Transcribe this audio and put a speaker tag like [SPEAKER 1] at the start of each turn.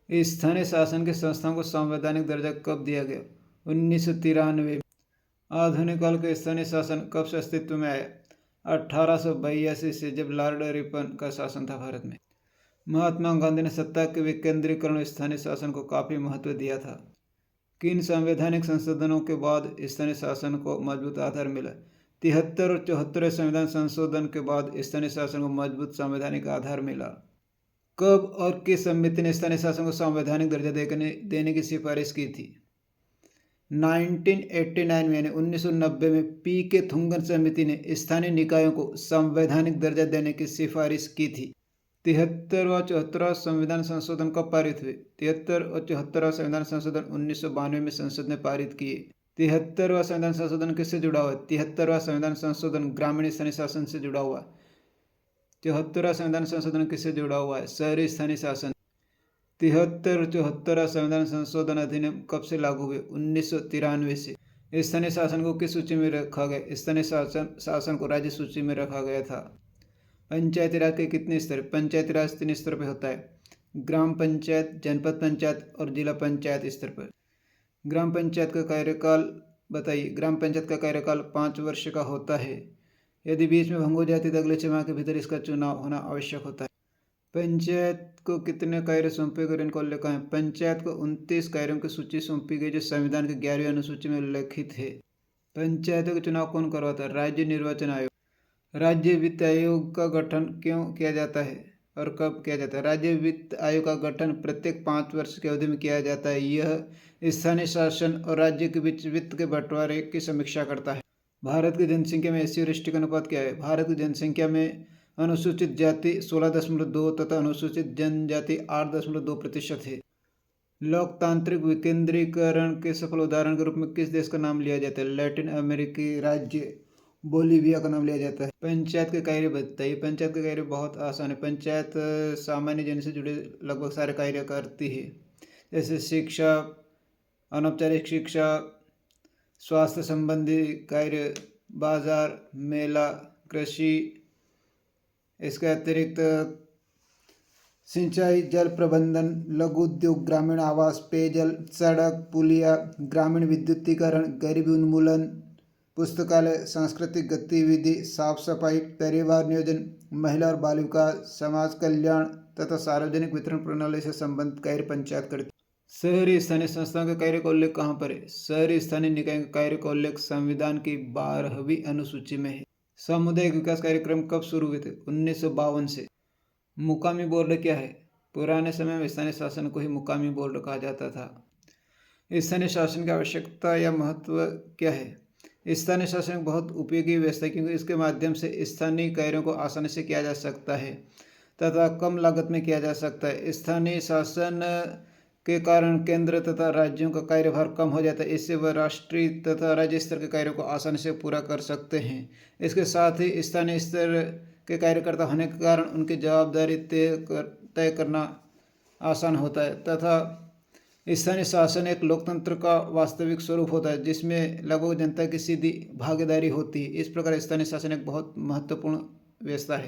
[SPEAKER 1] स्थानीय शासन की संस्थाओं को संवैधानिक दर्जा कब दिया गया? 1993। आधुनिक काल के स्थानीय शासन कब से अस्तित्व में आया? 1882 से, जब लॉर्ड रिपन का शासन था भारत में। महात्मा गांधी ने सत्ता के विकेंद्रीकरण स्थानीय शासन को काफी महत्व दिया था। किन संवैधानिक संशोधनों के बाद स्थानीय शासन को मजबूत आधार मिला? 73 और 74 संविधान संशोधन के बाद स्थानीय शासन को मजबूत संवैधानिक आधार मिला। कब और किस समिति ने स्थानीय शासन को संवैधानिक दर्जा देने की सिफारिश की थी? 1989 में, यानी 1990 में पी के थुंगन समिति ने स्थानीय निकायों को संवैधानिक दर्जा देने की सिफारिश की थी। 73वां 74वां संविधान संशोधन कब पारित हुए? 73 और 74वां संविधान संशोधन 1992 में संसद ने पारित किए। 73वां संविधान संशोधन किससे जुड़ा हुआ है? 73वां संविधान संशोधन ग्रामीण स्थानीय शासन से जुड़ा हुआ है। 74वां संविधान संशोधन किससे जुड़ा हुआ है? शहरी स्थानीय शासन। 73 और 74वां संविधान संशोधन अधिनियम कब से लागू हुए? 1993 से। स्थानीय शासन को किस सूची में रखा गया? स्थानीय शासन को राज्य सूची में रखा गया था। पंचायती राज के कितने स्तर? पंचायती राज 3 स्तर पर होता है: ग्राम पंचायत, जनपद पंचायत और जिला पंचायत स्तर पर। ग्राम पंचायत का कार्यकाल बताइए। ग्राम पंचायत का कार्यकाल 5 वर्ष का होता है। यदि बीच में भंग हो जाती तो अगले 6 माह के भीतर इसका चुनाव होना आवश्यक होता है। पंचायत को कितने कार्य सौंपे गए, इनको उल्लेख है। पंचायत को 29 कार्यों की सूची सौंपी गई जो संविधान की 11वीं अनुसूची में उल्लेखित है। पंचायतों के चुनाव कौन करवाता है? राज्य निर्वाचन आयोग। राज्य वित्त आयोग का गठन क्यों किया जाता है और कब किया जाता है? राज्य वित्त आयोग का गठन प्रत्येक 5 वर्ष की अवधि में किया जाता है। यह स्थानीय शासन और राज्य के बीच वित्त के बंटवारे की समीक्षा करता है। भारत की जनसंख्या में एससी और एसटी का अनुपात क्या है? भारत की जनसंख्या में अनुसूचित जाति 16.2 तथा अनुसूचित जनजाति 8.2% है। लोकतांत्रिक विकेंद्रीकरण के सफल उदाहरण के रूप में किस देश का नाम लिया जाता है? लैटिन अमेरिकी राज्य बोलीविया का नाम लिया जाता है। पंचायत के कार्य बताइए। पंचायत के कार्य बहुत आसान है। पंचायत सामान्य जन से जुड़े लगभग सारे कार्य करती है, जैसे शिक्षा, अनौपचारिक शिक्षा, स्वास्थ्य संबंधी कार्य, बाजार, मेला, कृषि। इसके अतिरिक्त सिंचाई, जल प्रबंधन, लघु उद्योग, ग्रामीण आवास, पेयजल, सड़क, पुलिया, ग्रामीण विद्युतीकरण, गरीबी उन्मूलन, पुस्तकालय, सांस्कृतिक गतिविधि, साफ सफाई, परिवार नियोजन, महिला और बाल विकास, समाज कल्याण तथा सार्वजनिक वितरण प्रणाली से संबंधित कार्य पंचायत करती है। शहरी स्थानीय संस्थाओं के कार्य का उल्लेख कहाँ पर है? शहरी स्थानीय निकाय के कार्य का उल्लेख संविधान की 12वीं अनुसूची में है। सामुदायिक विकास कार्यक्रम कब शुरू हुए थे? 1952 से। मुकामी बोर्ड क्या है? पुराने समय में स्थानीय शासन को ही मुकामी बोर्ड कहा जाता था। स्थानीय शासन की आवश्यकता या महत्व क्या है? स्थानीय शासन एक बहुत उपयोगी व्यवस्था है क्योंकि इसके माध्यम से स्थानीय कार्यों को आसानी से किया जा सकता है तथा कम लागत में किया जा सकता है। स्थानीय शासन के कारण केंद्र तथा राज्यों का कार्यभार कम हो जाता है। इससे वह राष्ट्रीय तथा राज्य स्तर के कार्यों को आसानी से पूरा कर सकते हैं। इसके साथ ही स्थानीय स्तर के कार्यकर्ता होने के कारण उनकी जवाबदारी तय करना आसान होता है तथा स्थानीय शासन एक लोकतंत्र का वास्तविक स्वरूप होता है जिसमें लगभग जनता की सीधी भागीदारी होती है। इस प्रकार स्थानीय शासन एक बहुत महत्वपूर्ण व्यवस्था है।